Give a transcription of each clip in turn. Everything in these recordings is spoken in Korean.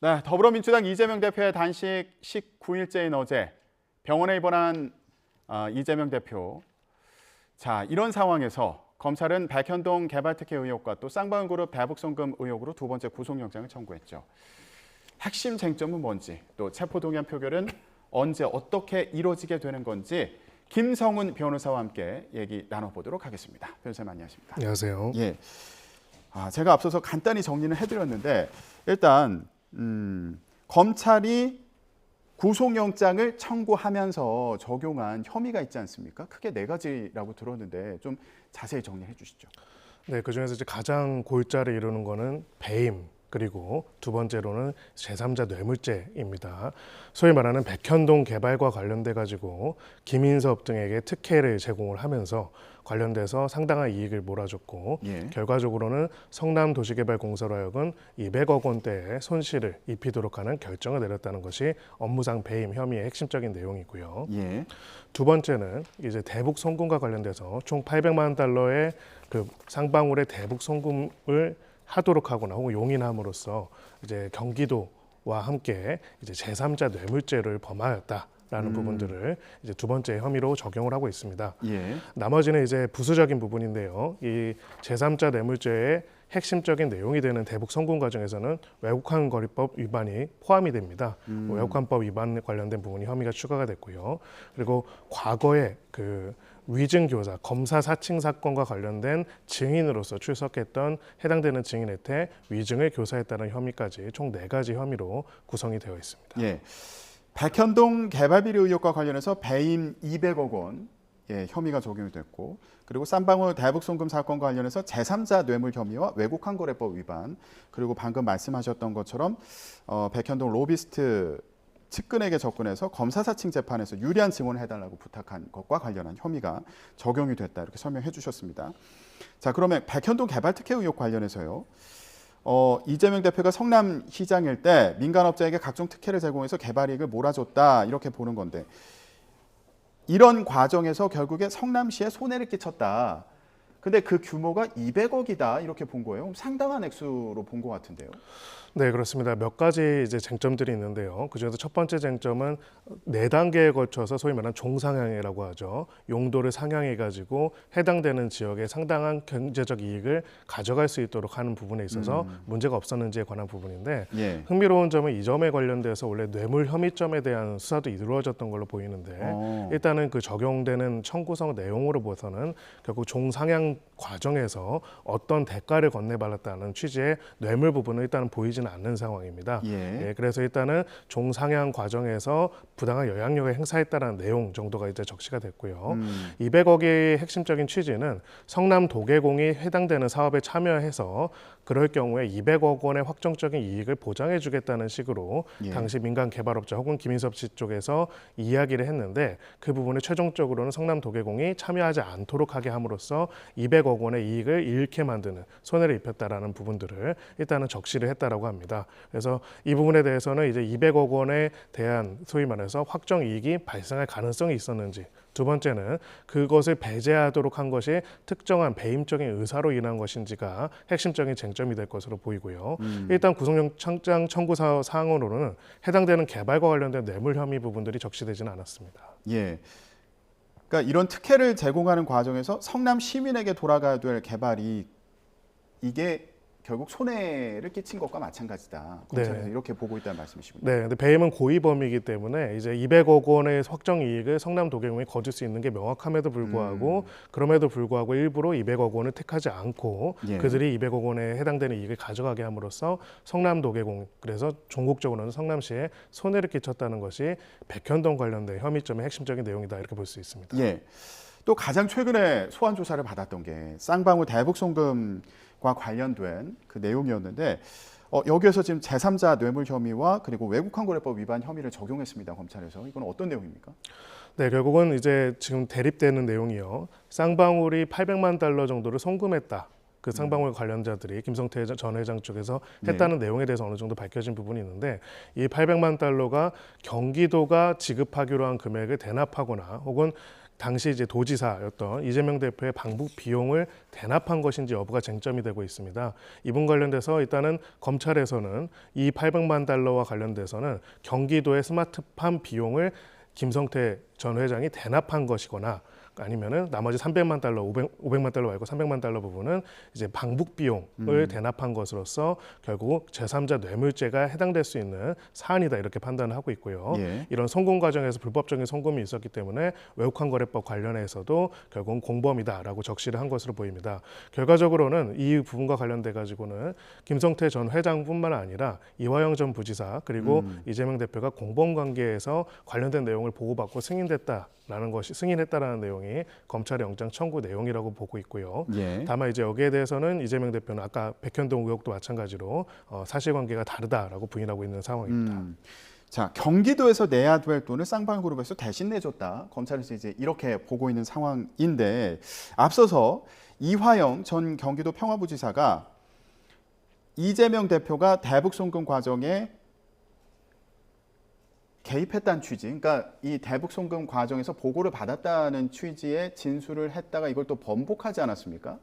네, 더불어민주당 이재명 대표의 단식 19일째인 어제 병원에 입원한 이재명 대표. 자, 이런 상황에서 검찰은 백현동 개발특혜 의혹과 또 쌍방울그룹 대북송금 의혹으로 두 번째 구속영장을 청구했죠. 핵심 쟁점은 뭔지, 또 체포동의안 표결은 언제 어떻게 이루어지게 되는 건지 김성훈 변호사와 함께 얘기 나눠보도록 하겠습니다. 변호사님 안녕하십니까? 안녕하세요. 예, 제가 앞서서 간단히 정리는 해드렸는데 일단 검찰이 구속영장을 청구하면서 적용한 혐의가 있지 않습니까? 크게 네 가지라고 들었는데 좀 자세히 정리해 주시죠. 네, 그중에서 이제 가장 골자를 이루는 거는 배임, 그리고 두 번째로는 제3자 뇌물죄입니다. 소위 말하는 백현동 개발과 관련돼 가지고 김인섭 등에게 특혜를 제공을 하면서 관련돼서 상당한 이익을 몰아줬고 결과적으로는 성남도시개발공사로 하여금 200억 원대의 손실을 입히도록 하는 결정을 내렸다는 것이 업무상 배임 혐의의 핵심적인 내용이고요. 두 번째는 이제 대북 송금과 관련돼서 총 800만 달러의 그 쌍방울의 대북 송금을 하도록 하거나 혹은 용인함으로써 이제 경기도와 함께 이제 제3자 뇌물죄를 범하였다라는 부분들을 이제 두 번째 혐의로 적용을 하고 있습니다. 나머지는 이제 부수적인 부분인데요. 이 제3자 뇌물죄의 핵심적인 내용이 되는 대북 송금 과정에서는 외국환거래법 위반이 포함이 됩니다. 외국환법 위반 관련된 부분이 혐의가 추가가 됐고요. 그리고 과거에 그 위증교사, 검사 사칭 사건과 관련된 증인으로서 출석했던 해당되는 증인한테 위증을 교사했다는 혐의까지 총 4가지 혐의로 구성이 되어 있습니다. 백현동 개발비리 의혹과 관련해서 배임 200억 원 혐의가 적용이 됐고, 그리고 쌍방울 대북송금 사건과 관련해서 제3자 뇌물 혐의와 외국환거래법 위반, 그리고 방금 말씀하셨던 것처럼 백현동 로비스트 측근에게 접근해서 검사 사칭 재판에서 유리한 증언을 해달라고 부탁한 것과 관련한 혐의가 적용이 됐다, 이렇게 설명해 주셨습니다. 자, 그러면 백현동 개발특혜 의혹 관련해서요. 이재명 대표가 성남시장일 때 민간업자에게 각종 특혜를 제공해서 개발이익을 몰아줬다, 이렇게 보는 건데, 이런 과정에서 결국에 성남시에 손해를 끼쳤다. 근데 그 규모가 200억이다, 이렇게 본 거예요. 상당한 액수로 본 것 같은데요. 네, 그렇습니다. 몇 가지 이제 쟁점들이 있는데요. 그중에서 첫 번째 쟁점은 4단계에 걸쳐서 소위 말하는 종상향이라고 하죠. 용도를 상향해 가지고 해당되는 지역에 상당한 경제적 이익을 가져갈 수 있도록 하는 부분에 있어서 문제가 없었는지에 관한 부분인데 흥미로운 점은 이 점에 관련돼서 원래 뇌물 혐의점에 대한 수사도 이루어졌던 걸로 보이는데 일단은 그 적용되는 청구성 내용으로 보서는 결국 종상향 과정에서 어떤 대가를 건네받았다는 취지의 뇌물 부분은 일단은 보이지는 않는 상황입니다. 그래서 일단은 종상향 과정에서 부당한 영향력을 행사했다는 내용 정도가 이제 적시가 됐고요. 200억의 핵심적인 취지는 성남도계공이 해당되는 사업에 참여해서 그럴 경우에 200억 원의 확정적인 이익을 보장해주겠다는 식으로 당시 민간 개발업자 혹은 김인섭 씨 쪽에서 이야기를 했는데 그 부분에 최종적으로는 성남도계공이 참여하지 않도록 하게 함으로써 200억 원의 이익을 잃게 만드는 손해를 입혔다라는 부분들을 일단은 적시를 했다라고 합니다. 그래서 이 부분에 대해서는 이제 200억 원에 대한 소위 말해서 확정 이익이 발생할 가능성이 있었는지, 두 번째는 그것을 배제하도록 한 것이 특정한 배임적인 의사로 인한 것인지가 핵심적인 쟁점이 될 것으로 보이고요. 일단 구속영장 청구 사항으로는 해당되는 개발과 관련된 뇌물 혐의 부분들이 적시되지는 않았습니다. 그러니까 이런 특혜를 제공하는 과정에서 성남 시민에게 돌아가야 될 개발이 이게 결국 손해를 끼친 것과 마찬가지다. 검찰에서 이렇게 보고 있다는 말씀이시군요. 네, 근데 배임은 고의범이기 때문에 이제 200억 원의 확정 이익을 성남도계공이 거둘 수 있는 게 명확함에도 불구하고 그럼에도 불구하고 일부러 200억 원을 택하지 않고 그들이 200억 원에 해당되는 이익을 가져가게 함으로써 성남도계공, 그래서 종국적으로는 성남시에 손해를 끼쳤다는 것이 백현동 관련된 혐의점의 핵심적인 내용이다, 이렇게 볼 수 있습니다. 또 가장 최근에 소환 조사를 받았던 게 쌍방울 대북송금과 관련된 그 내용이었는데 여기에서 지금 제3자 뇌물 혐의와 그리고 외국환거래법 위반 혐의를 적용했습니다, 검찰에서. 이건 어떤 내용입니까? 네, 결국은 이제 지금 대립되는 내용이요. 쌍방울이 800만 달러 정도를 송금했다. 그 쌍방울 관련자들이 김성태 전 회장 쪽에서 했다는 내용에 대해서 어느 정도 밝혀진 부분이 있는데, 이 800만 달러가 경기도가 지급하기로 한 금액을 대납하거나 혹은 당시 이제 도지사였던 이재명 대표의 방북 비용을 대납한 것인지 여부가 쟁점이 되고 있습니다. 이분 관련돼서 일단은 검찰에서는 이 800만 달러와 관련돼서는 경기도의 스마트팜 비용을 김성태 전 회장이 대납한 것이거나 아니면은 나머지 300만 달러, 500만 달러 말고 300만 달러 부분은 이제 방북 비용을 대납한 것으로서 결국 제3자 뇌물죄가 해당될 수 있는 사안이다 이렇게 판단을 하고 있고요. 예. 이런 송금 과정에서 불법적인 송금이 있었기 때문에 외국환거래법 관련해서도 결국은 공범이다라고 적시를 한 것으로 보입니다. 결과적으로는 이 부분과 관련돼 가지고는 김성태 전 회장뿐만 아니라 이화영 전 부지사 그리고 이재명 대표가 공범 관계에서 관련된 내용을 보고받고 승인했다라는 내용이 검찰의 영장 청구 내용이라고 보고 있고요. 예. 다만 이제 여기에 대해서는 이재명 대표는 아까 백현동 의혹도 마찬가지로 사실관계가 다르다라고 부인하고 있는 상황입니다. 자, 경기도에서 내야 될 돈을 쌍방그룹에서 대신 내줬다. 검찰에서 이제 이렇게 보고 있는 상황인데 앞서서 이화영 전 경기도 평화부지사가 이재명 대표가 대북 송금 과정에 개입했다는 취지, 그러니까 이 대북 송금 과정에서 보고를 받았다는 취지의 진술을 했다가 이걸 또 번복하지 않았습니까?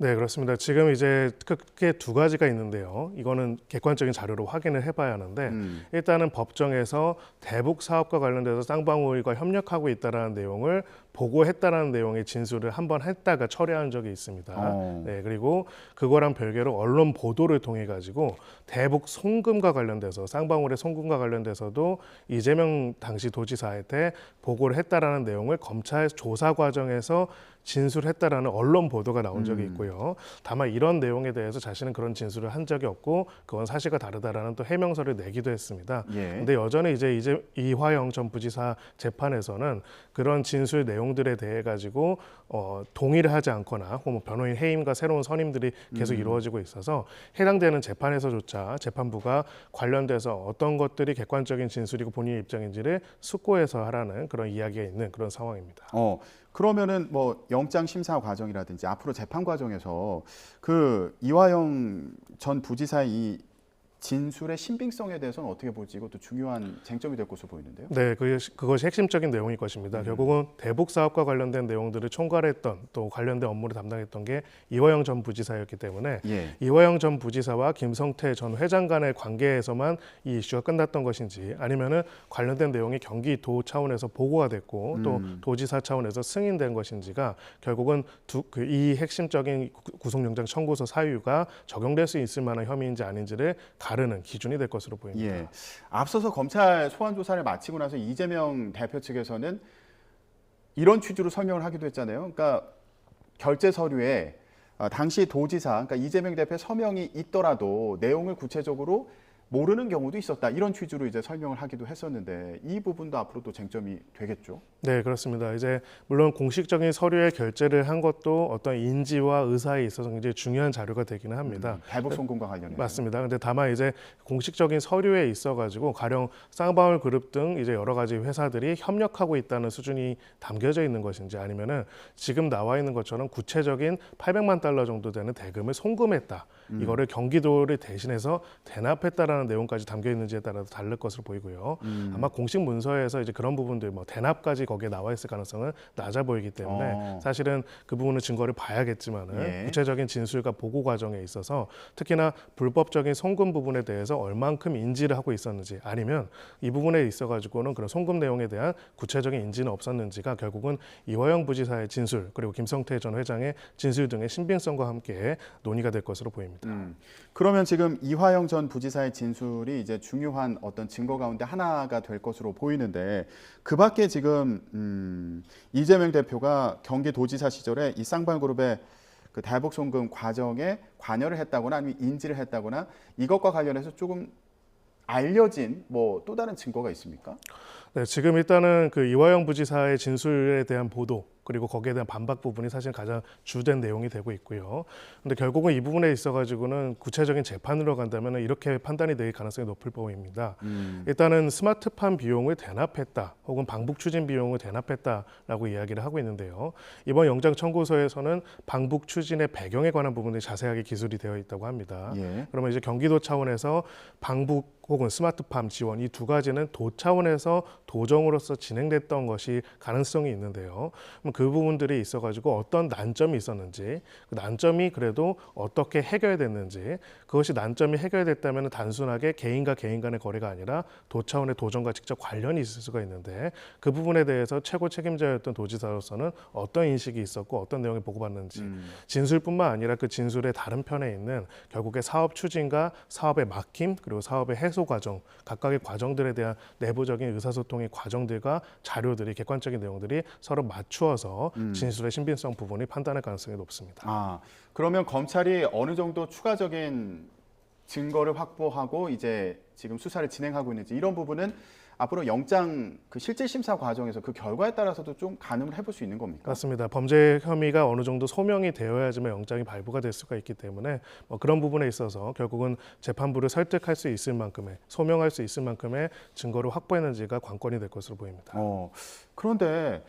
네, 그렇습니다. 지금 이제 크게 두 가지가 있는데요. 이거는 객관적인 자료로 확인을 해봐야 하는데 일단은 법정에서 대북 사업과 관련돼서 쌍방울과 협력하고 있다라는 내용을 보고했다라는 내용의 진술을 한번 했다가 철회한 적이 있습니다. 네, 그리고 그거랑 별개로 언론 보도를 통해 가지고 대북 송금과 관련돼서 쌍방울의 송금과 관련돼서도 이재명 당시 도지사한테 보고를 했다라는 내용을 검찰 조사 과정에서 진술했다라는 언론 보도가 나온 적이 있고요. 다만 이런 내용에 대해서 자신은 그런 진술을 한 적이 없고 그건 사실과 다르다라는 또 해명서를 내기도 했습니다. 근데 여전히 이제 이화영 전 부지사 재판에서는 그런 진술 내용들에 대해 가지고 동의를 하지 않거나 혹은 뭐 변호인 해임과 새로운 선임들이 계속 이루어지고 있어서 해당되는 재판에서조차 재판부가 관련돼서 어떤 것들이 객관적인 진술이고 본인의 입장인지를 숙고해서 하라는 그런 이야기가 있는 그런 상황입니다. 그러면은 뭐 영장 심사 과정이라든지 앞으로 재판 과정에서 그 이화영 전 부지사의 이 진술의 신빙성에 대해서는 어떻게 볼지 이것도 중요한 쟁점이 될 것으로 보이는데요. 네, 그것이 핵심적인 내용일 것입니다. 결국은 대북 사업과 관련된 내용들을 총괄했던 또 관련된 업무를 담당했던 게 이화영 전 부지사였기 때문에 이화영 전 부지사와 김성태 전 회장 간의 관계에서만 이 이슈가 끝났던 것인지 아니면은 관련된 내용이 경기도 차원에서 보고가 됐고 또 도지사 차원에서 승인된 것인지가 결국은 이 핵심적인 구속영장 청구서 사유가 적용될 수 있을 만한 혐의인지 아닌지를 가르는 기준이 될 것으로 보입니다. 앞서서 검찰 소환 조사를 마치고 나서 이재명 대표 측에서는 이런 취지로 설명을 하기도 했잖아요. 그러니까 결제 서류에 당시 도지사, 그러니까 이재명 대표의 서명이 있더라도 내용을 구체적으로 모르는 경우도 있었다. 이런 취지로 이제 설명을 하기도 했었는데 이 부분도 앞으로 또 쟁점이 되겠죠. 네, 그렇습니다. 이제 물론 공식적인 서류에 결제를 한 것도 어떤 인지와 의사에 있어서 굉장히 중요한 자료가 되기는 합니다. 대북 송금과 관련해서. 맞습니다. 근데 다만 이제 공식적인 서류에 있어가지고 가령 쌍방울 그룹 등 이제 여러 가지 회사들이 협력하고 있다는 수준이 담겨져 있는 것인지 아니면은 지금 나와 있는 것처럼 구체적인 800만 달러 정도 되는 대금을 송금했다. 이거를 경기도를 대신해서 대납했다라는 내용까지 담겨 있는지에 따라서 다를 것으로 보이고요. 아마 공식 문서에서 이제 그런 부분들 뭐 대납까지 거기에 나와 있을 가능성은 낮아 보이기 때문에 사실은 그 부분은 증거를 봐야겠지만은 구체적인 진술과 보고 과정에 있어서 특히나 불법적인 송금 부분에 대해서 얼만큼 인지를 하고 있었는지 아니면 이 부분에 있어가지고는 그런 송금 내용에 대한 구체적인 인지는 없었는지가 결국은 이화영 부지사의 진술 그리고 김성태 전 회장의 진술 등의 신빙성과 함께 논의가 될 것으로 보입니다. 그러면 지금 이화영 전 부지사의 진술이 이제 중요한 어떤 증거 가운데 하나가 될 것으로 보이는데 그 밖에 지금 이재명 대표가 경기도지사 시절에 이 쌍방그룹의 그 대북 송금 과정에 관여를 했다거나 아니면 인지를 했다거나 이것과 관련해서 조금 알려진 뭐 또 다른 증거가 있습니까? 네, 지금 일단은 그 이화영 부지사의 진술에 대한 보도 그리고 거기에 대한 반박 부분이 사실 가장 주된 내용이 되고 있고요. 근데 결국은 이 부분에 있어가지고는 구체적인 재판으로 간다면 이렇게 판단이 될 가능성이 높을 보입니다. 일단은 스마트팜 비용을 대납했다, 혹은 방북 추진 비용을 대납했다라고 이야기를 하고 있는데요. 이번 영장 청구서에서는 방북 추진의 배경에 관한 부분이 자세하게 기술이 되어 있다고 합니다. 예. 그러면 이제 경기도 차원에서 방북 혹은 스마트팜 지원 이 두 가지는 도 차원에서 도정으로서 진행됐던 것이 가능성이 있는데요. 그럼 그 부분들이 있어가지고 어떤 난점이 있었는지, 그 난점이 그래도 어떻게 해결됐는지, 그것이 난점이 해결됐다면 단순하게 개인과 개인 간의 거래가 아니라 도 차원의 도정과 직접 관련이 있을 수가 있는데, 그 부분에 대해서 최고 책임자였던 도지사로서는 어떤 인식이 있었고 어떤 내용을 보고받는지, 진술뿐만 아니라 그 진술의 다른 편에 있는 결국에 사업 추진과 사업의 막힘, 그리고 사업의 해소 과정, 각각의 과정들에 대한 내부적인 의사소통의 과정들과 자료들이, 객관적인 내용들이 서로 맞추어서 진술의 신빙성 부분이 판단할 가능성이 높습니다. 아, 그러면 검찰이 어느 정도 추가적인 증거를 확보하고 이제 지금 수사를 진행하고 있는지, 이런 부분은 앞으로 영장 그 실질 심사 과정에서 그 결과에 따라서도 좀 가늠을 해볼 수 있는 겁니까? 맞습니다. 범죄 혐의가 어느 정도 소명이 되어야지만 영장이 발부가 될 수가 있기 때문에 그런 부분에 있어서 결국은 재판부를 설득할 수 있을 만큼의, 소명할 수 있을 만큼의 증거를 확보했는지가 관건이 될 것으로 보입니다. 그런데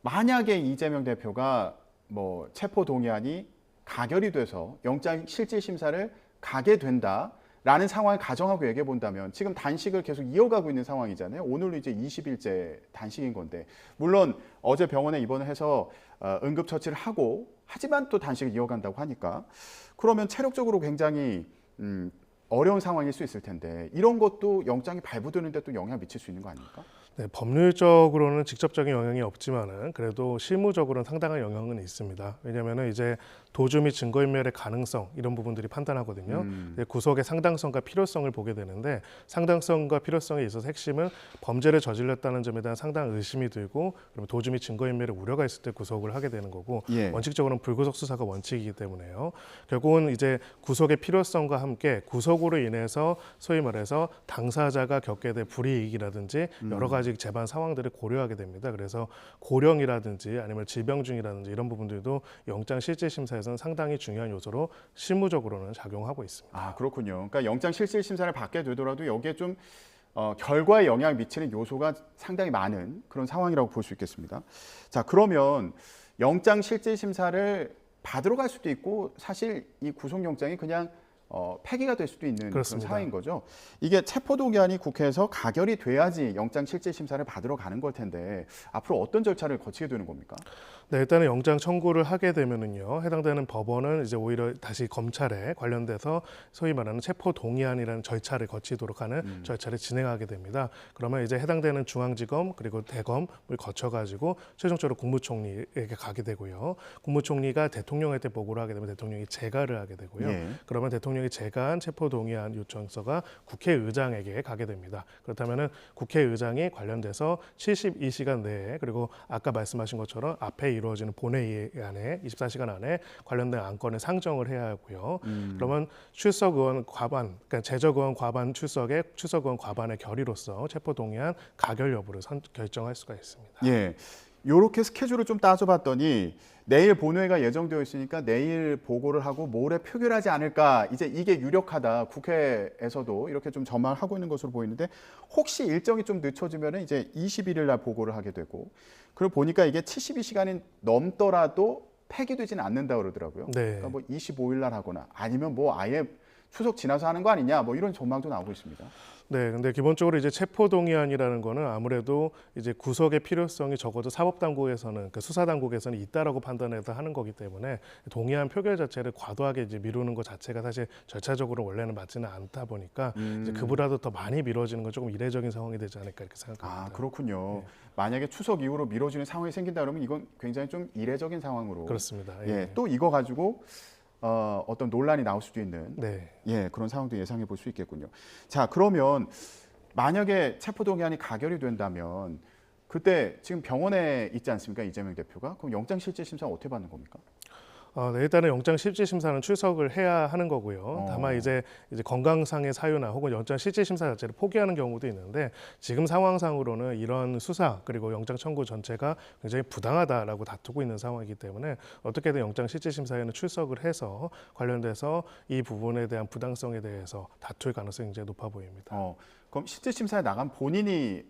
만약에 이재명 대표가 뭐 체포 동의안이 가결이 돼서 영장 실질 심사를 가게 된다라는 상황을 가정하고 얘기해 본다면, 지금 단식을 계속 이어가고 있는 상황이잖아요. 오늘로 이제 20일째 단식인 건데, 물론 어제 병원에 입원을 해서 응급처치를 하고, 하지만 또 단식을 이어간다고 하니까 그러면 체력적으로 굉장히 어려운 상황일 수 있을 텐데, 이런 것도 영장이 발부되는데 또 영향을 미칠 수 있는 거 아닙니까? 네, 법률적으로는 직접적인 영향이 없지만은 그래도 실무적으로는 상당한 영향은 있습니다. 왜냐하면 이제 도주 및 증거인멸의 가능성, 이런 부분들이 판단하거든요. 구속의 상당성과 필요성을 보게 되는데, 상당성과 필요성에 있어서 핵심은 범죄를 저질렀다는 점에 대한 상당한 의심이 들고, 그러면 도주 및 증거인멸의 우려가 있을 때 구속을 하게 되는 거고, 예. 원칙적으로는 불구속 수사가 원칙이기 때문에요. 결국은 이제 구속의 필요성과 함께 구속으로 인해서 소위 말해서 당사자가 겪게 될 불이익이라든지 여러 가지 재반 상황들을 고려하게 됩니다. 그래서 고령이라든지 아니면 질병중이라든지 이런 부분들도 영장 실질 심사에서는 상당히 중요한 요소로 실무적으로는 작용하고 있습니다. 아, 그렇군요. 그러니까 영장 실질 심사를 받게 되더라도 여기에 좀 결과에 영향을 미치는 요소가 상당히 많은 그런 상황이라고 볼 수 있겠습니다. 자, 그러면 영장 실질 심사를 받으러 갈 수도 있고, 사실 이 구속영장이 그냥 폐기가 될 수도 있는 그런 상황인 거죠. 이게 체포동의안이 국회에서 가결이 돼야지 영장 실질 심사를 받으러 가는 걸 텐데, 앞으로 어떤 절차를 거치게 되는 겁니까? 네, 일단은 영장 청구를 하게 되면은요, 해당되는 법원은 이제 오히려 다시 검찰에 관련돼서 소위 말하는 체포 동의안이라는 절차를 거치도록 하는 절차를 진행하게 됩니다. 그러면 이제 해당되는 중앙지검 그리고 대검을 거쳐가지고 최종적으로 국무총리에게 가게 되고요. 국무총리가 대통령한테 보고를 하게 되면 대통령이 재가를 하게 되고요. 예. 그러면 대통령이 재가한 체포 동의안 요청서가 국회의장에게 가게 됩니다. 그렇다면은 국회의장이 관련돼서 72시간 내에, 그리고 아까 말씀하신 것처럼 앞에 이루어지는 본회의 안에 24시간 안에 관련된 안건을 상정을 해야 하고요. 그러면 출석의원 과반, 그러니까 제적의원 과반 출석에 출석의원 과반의 결의로서 체포동의안 가결 여부를 결정할 수가 있습니다. 예, 이렇게 스케줄을 좀 따져봤더니 내일 본회의가 예정되어 있으니까 내일 보고를 하고 모레 표결하지 않을까, 이제 이게 유력하다, 국회에서도 이렇게 좀 전망하고 있는 것으로 보이는데, 혹시 일정이 좀 늦춰지면 이제 21일 날 보고를 하게 되고, 그리고 보니까 이게 72시간이 넘더라도 폐기되지는 않는다 그러더라고요. 네. 그러니까 뭐 25일 날 하거나 아니면 뭐 아예 추석 지나서 하는 거 아니냐, 뭐 이런 전망도 나오고 있습니다. 네, 근데 기본적으로 이제 체포동의안이라는 거는 아무래도 이제 구속의 필요성이 적어도 사법당국에서는, 그러니까 수사당국에서는 있다라고 판단해서 하는 거기 때문에 동의안 표결 자체를 과도하게 이제 미루는 것 자체가 사실 절차적으로 원래는 맞지는 않다 보니까 이제 그보다도 더 많이 미뤄지는 건 조금 이례적인 상황이 되지 않을까 이렇게 생각합니다. 아, 그렇군요. 네. 만약에 추석 이후로 미뤄지는 상황이 생긴다 그러면 이건 굉장히 좀 이례적인 상황으로. 그렇습니다. 예, 또 이거 가지고 어떤 논란이 나올 수도 있는 네. 그런 상황도 예상해 볼 수 있겠군요. 자, 그러면 만약에 체포동의안이 가결이 된다면 그때 지금 병원에 있지 않습니까, 이재명 대표가? 그럼 영장실질심사 어떻게 받는 겁니까? 네, 일단은 영장 실질 심사는 출석을 해야 하는 거고요. 다만 이제 건강상의 사유나 혹은 영장 실질 심사 자체를 포기하는 경우도 있는데 지금 상황상으로는 이런 수사 그리고 영장 청구 전체가 굉장히 부당하다라고 다투고 있는 상황이기 때문에 어떻게든 영장 실질 심사에는 출석을 해서 관련돼서 이 부분에 대한 부당성에 대해서 다툴 가능성이 굉장히 높아 보입니다. 그럼 실질 심사에 나간 본인이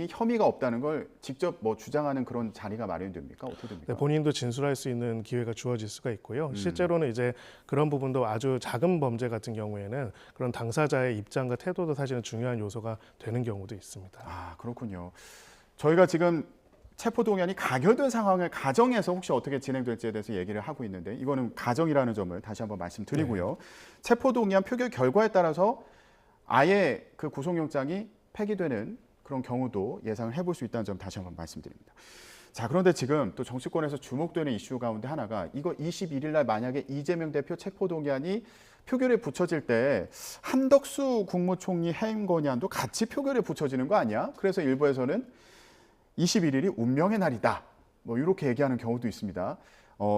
혐의가 없다는 걸 직접 뭐 주장하는 그런 자리가 마련됩니까? 어떻게 됩니까? 네, 본인도 진술할 수 있는 기회가 주어질 수가 있고요. 실제로는 이제 그런 부분도 아주 작은 범죄 같은 경우에는 그런 당사자의 입장과 태도도 사실은 중요한 요소가 되는 경우도 있습니다. 아, 그렇군요. 저희가 지금 체포동의안이 가결된 상황을 가정해서 혹시 어떻게 진행될지에 대해서 얘기를 하고 있는데 이거는 가정이라는 점을 다시 한번 말씀드리고요. 체포동의안 표결 결과에 따라서 아예 그 구속영장이 폐기되는 그런 경우도 예상을 해볼 수 있다는 점 다시 한번 말씀드립니다. 자, 그런데 지금 또 정치권에서 주목되는 이슈 가운데 하나가 이거 21일 날 만약에 이재명 대표 체포동의안이 표결에 붙여질 때 한덕수 국무총리 해임 건의안도 같이 표결에 붙여지는 거 아니야? 그래서 일부에서는 21일이 운명의 날이다. 뭐 이렇게 얘기하는 경우도 있습니다.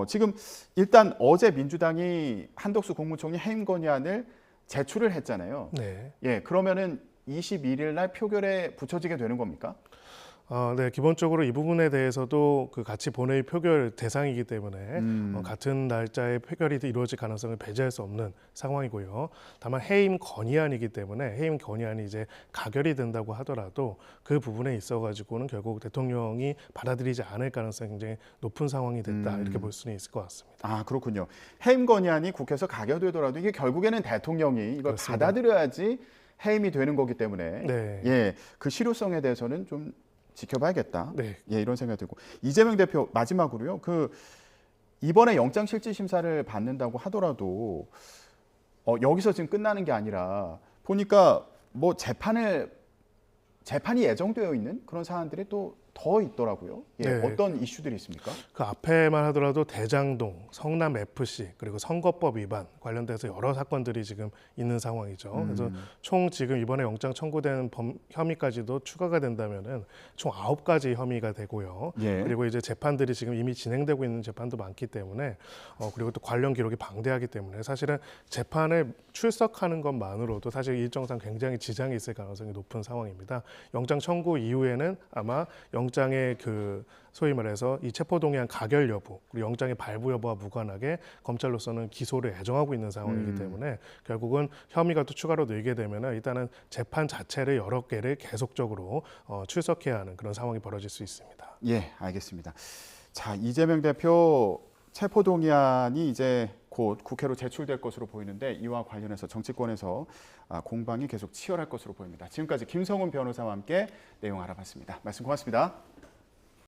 지금 일단 어제 민주당이 한덕수 국무총리 해임 건의안을 제출을 했잖아요. 네. 예, 그러면은 21일 날 표결에 붙여지게 되는 겁니까? 네, 기본적으로 이 부분에 대해서도 그 같이 본회의 표결 대상이기 때문에 같은 날짜에 표결이 이루어질 가능성을 배제할 수 없는 상황이고요. 다만 해임 건의안이기 때문에 해임 건의안이 이제 가결이 된다고 하더라도 그 부분에 있어가지고는 결국 대통령이 받아들이지 않을 가능성이 굉장히 높은 상황이 됐다 이렇게 볼 수는 있을 것 같습니다. 아, 그렇군요. 해임 건의안이 국회에서 가결되더라도 이게 결국에는 대통령이 이걸 그렇습니다. 받아들여야지 해임이 되는 거기 때문에 네. 예, 그 실효성에 대해서는 좀 지켜봐야겠다. 네. 예, 이런 생각이 들고 이재명 대표 마지막으로요. 이번에 영장 실질 심사를 받는다고 하더라도 여기서 지금 끝나는 게 아니라 보니까 뭐 재판이 예정되어 있는 그런 사안들이 또 더 있더라고요. 예, 네. 어떤 이슈들이 있습니까? 그 앞에만 하더라도 대장동, 성남 FC 그리고 선거법 위반 관련돼서 여러 사건들이 지금 있는 상황이죠. 그래서 총 지금 이번에 영장 청구된 혐의까지도 추가가 된다면은 총 9가지 혐의가 되고요. 예. 그리고 이제 재판들이 지금 이미 진행되고 있는 재판도 많기 때문에 그리고 또 관련 기록이 방대하기 때문에 사실은 재판에 출석하는 것만으로도 사실 일정상 굉장히 지장이 있을 가능성이 높은 상황입니다. 영장 청구 이후에는 아마 영장의 그 소위 말해서 이 체포동의안 가결 여부 그리고 영장의 발부 여부와 무관하게 검찰로서는 기소를 예정하고 있는 상황이기 때문에 결국은 혐의가 또 추가로 늘게 되면 일단은 재판 자체를 여러 개를 계속적으로 출석해야 하는 그런 상황이 벌어질 수 있습니다. 예, 알겠습니다. 자, 이재명 대표 체포동의안이 이제 곧 국회로 제출될 것으로 보이는데 이와 관련해서 정치권에서 공방이 계속 치열할 것으로 보입니다. 지금까지 김성훈 변호사와 함께 내용 알아봤습니다. 말씀 고맙습니다.